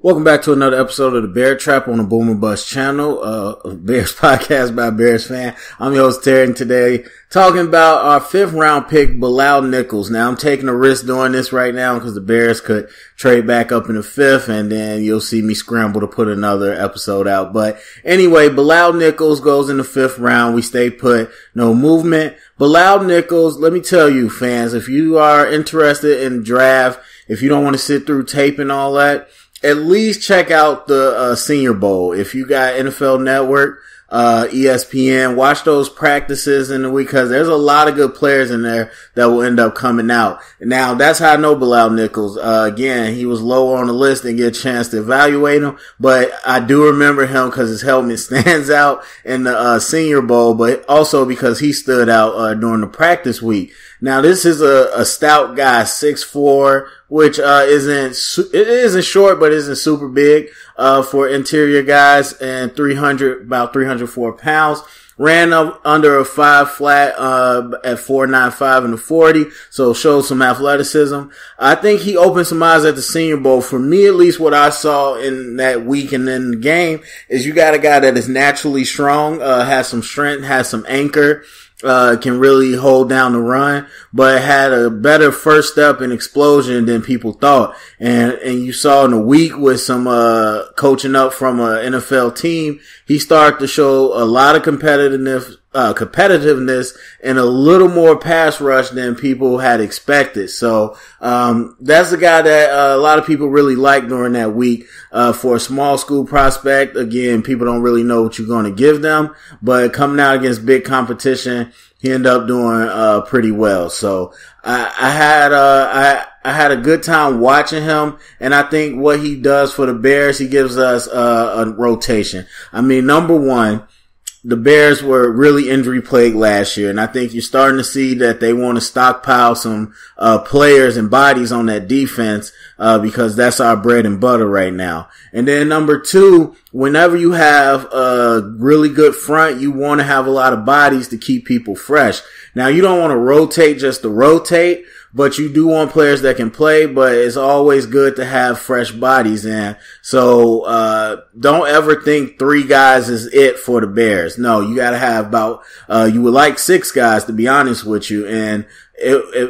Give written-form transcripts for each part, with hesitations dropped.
Welcome back to another episode of the Bear Trap on the Boom and Bust channel, Bears podcast by Bears fan. I'm your host Terry, and today talking about our 5th round pick, Bilal Nichols. Now I'm taking a risk doing this right now because the Bears could trade back up in the 5th, and then you'll see me scramble to put another episode out. But anyway, Bilal Nichols goes in the 5th round. We stay put, no movement. Bilal Nichols, let me tell you fans, if you are interested in draft, if you don't want to sit through tape and all that, at least check out the Senior Bowl. If you got NFL Network, ESPN, watch those practices in the week because there's a lot of good players in there that will end up coming out. Now, that's how I know Bilal Nichols. Again, he was lower on the list and get a chance to evaluate him, but I do remember him because his helmet stands out in the Senior Bowl, but also because he stood out during the practice week. Now, this is a stout guy, 6'4", which isn't short, but isn't super big for interior guys, and about 304 pounds. Ran up under a 5 flat at 4.95 in the 40, so showed some athleticism. I think he opened some eyes at the Senior Bowl. For me, at least, what I saw in that week and in the game is you got a guy that is naturally strong, has some strength, has some anchor, can really hold down the run, but had a better first step and explosion than people thought. And you saw in a week with some, coaching up from an NFL team, he started to show a lot of competitiveness and a little more pass rush than people had expected. So, that's a guy that a lot of people really liked during that week. For a small school prospect, again, people don't really know what you're going to give them, but coming out against big competition, he ended up doing, pretty well. So, I had a good time watching him, and I think what he does for the Bears, he gives us a rotation. I mean, number one, the Bears were really injury plagued last year, and I think you're starting to see that they want to stockpile some players and bodies on that defense because that's our bread and butter right now. And then number two, whenever you have a really good front, you want to have a lot of bodies to keep people fresh. Now, you don't want to rotate just to rotate, but you do want players that can play, but it's always good to have fresh bodies in. So, don't ever think 3 guys is it for the Bears. No, you gotta have about, you would like 6 guys, to be honest with you. And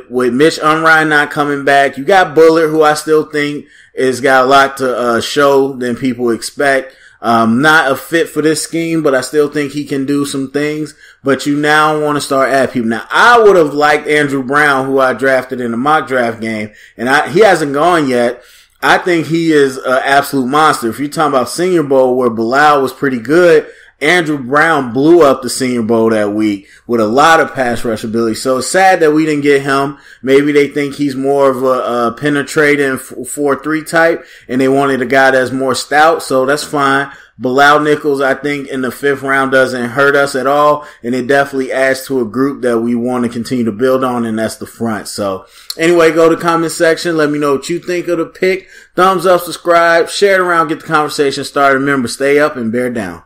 with Mitch Unrein not coming back, you got Bullard, who I still think has got a lot to, show than people expect. Not a fit for this scheme, but I still think he can do some things. But you now want to start adding people. Now, I would have liked Andrew Brown, who I drafted in the mock draft game, and he hasn't gone yet. I think he is an absolute monster. If you're talking about Senior Bowl where Bilal was pretty good, Andrew Brown blew up the Senior Bowl that week with a lot of pass rush ability. So it's sad that we didn't get him. Maybe they think he's more of a penetrating 4-3 type, and they wanted a guy that's more stout, so that's fine. Bilal Nichols, I think, in the 5th round doesn't hurt us at all, and it definitely adds to a group that we want to continue to build on, and that's the front. So, anyway, go to the comment section. Let me know what you think of the pick. Thumbs up, subscribe, share it around, get the conversation started. Remember, stay up and bear down.